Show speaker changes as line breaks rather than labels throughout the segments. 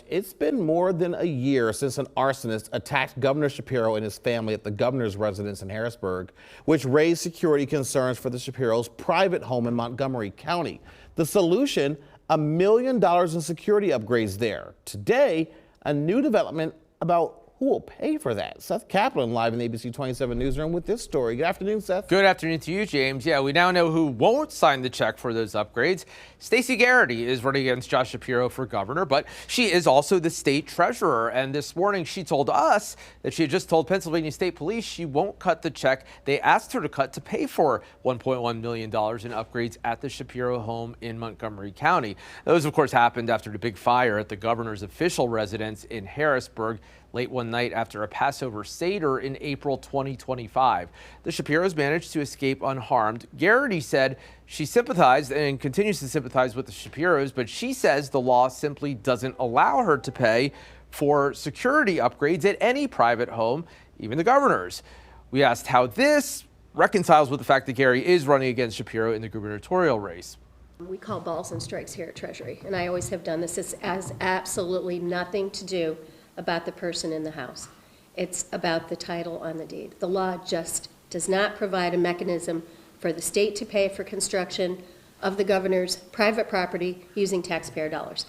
It's been more than a year since an arsonist attacked Governor Shapiro and his family at the governor's residence in Harrisburg, which raised security concerns for the Shapiro's private home in Montgomery County. The solution, $1 million in security upgrades there. Today, a new development about who will pay for that. Seth Kaplan live in the ABC 27 newsroom with this story. Good afternoon, Seth.
Good afternoon to you, James. Yeah, we now know who won't sign the check for those upgrades. Stacey Garrity is running against Josh Shapiro for governor, but she is also the state treasurer. And this morning she told us that she had just told Pennsylvania State Police she won't cut the check they asked her to cut to pay for $1.1 million in upgrades at the Shapiro home in Montgomery County. Those, of course, happened after the big fire at the governor's official residence in Harrisburg late one night after a Passover Seder in April 2025. The Shapiros managed to escape unharmed. Garrity said she sympathized and continues to sympathize with the Shapiros, but she says the law simply doesn't allow her to pay for security upgrades at any private home, even the governor's. We asked how this reconciles with the fact that Gary is running against Shapiro in the gubernatorial race.
We call balls and strikes here at Treasury, and I always have done this. It has absolutely nothing to do about the person in the house. It's about the title on the deed. The law just does not provide a mechanism for the state to pay for construction of the governor's private property using taxpayer dollars.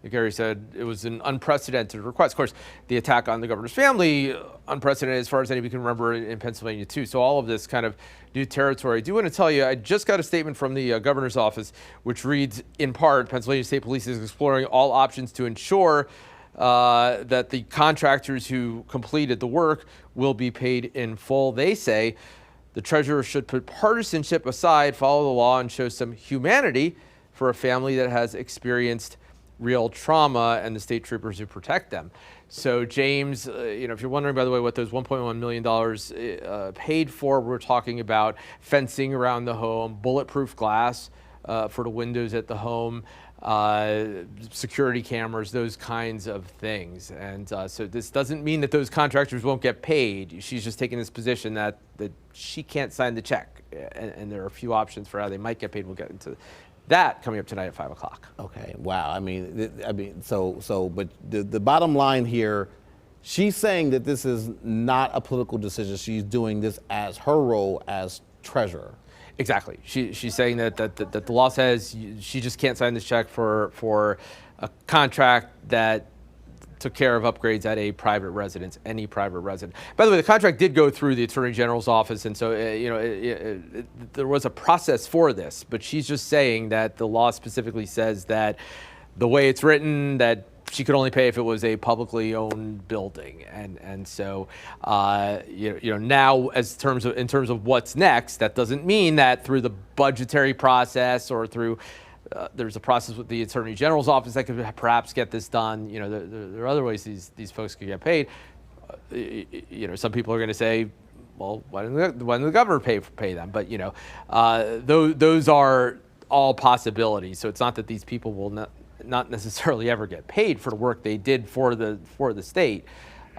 Gary said it was an unprecedented request. Of course, the attack on the governor's family, unprecedented as far as anybody can remember in Pennsylvania, too. So all of this kind of new territory. I do want to tell you, I just got a statement from the governor's office, which reads, in part, Pennsylvania State Police is exploring all options to ensure that the contractors who completed the work will be paid in full. They say the treasurer should put partisanship aside, follow the law, and show some humanity for a family that has experienced real trauma and the state troopers who protect them. So, James, if you're wondering, by the way, what those $1.1 million paid for, we're talking about fencing around the home, bulletproof glass for the windows at the home, security cameras, those kinds of things. And so this doesn't mean that those contractors won't get paid. She's just taking this position that she can't sign the check. And there are a few options for how they might get paid. We'll get into that coming up tonight at 5 o'clock.
Okay, wow. But the bottom line here, she's saying that this is not a political decision. She's doing this as her role as treasurer.
Exactly. She's saying that the law says she just can't sign this check for a contract that took care of upgrades at a private residence, any private residence. By the way, the contract did go through the Attorney General's office, and so there was a process for this. But she's just saying that the law specifically says that the way it's written, that she could only pay if it was a publicly owned building, and so now in terms of what's next, that doesn't mean that through the budgetary process or through there's a process with the Attorney General's office that could perhaps get this done. There are other ways these folks could get paid. Some people are going to say, well, why didn't the governor pay them? But those are all possibilities. So it's not that these people will not necessarily ever get paid for the work they did for the state,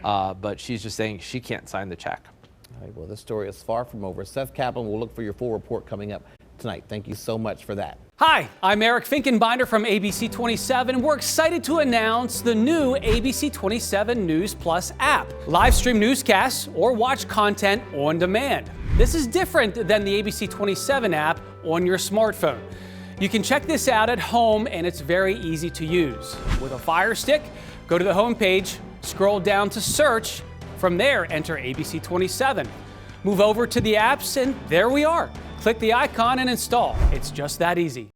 but she's just saying she can't sign the check.
All right, well, this story is far from over. Seth Kaplan will look for your full report coming up tonight. Thank you so much for that.
Hi, I'm Eric Finkenbinder from ABC 27, and we're excited to announce the new ABC 27 News Plus app. Live stream newscasts or watch content on demand. This is different than the ABC 27 app on your smartphone. You can check this out at home, and it's very easy to use. With a Fire Stick, go to the homepage, scroll down to search. From there, enter ABC 27. Move over to the apps, and there we are. Click the icon and install. It's just that easy.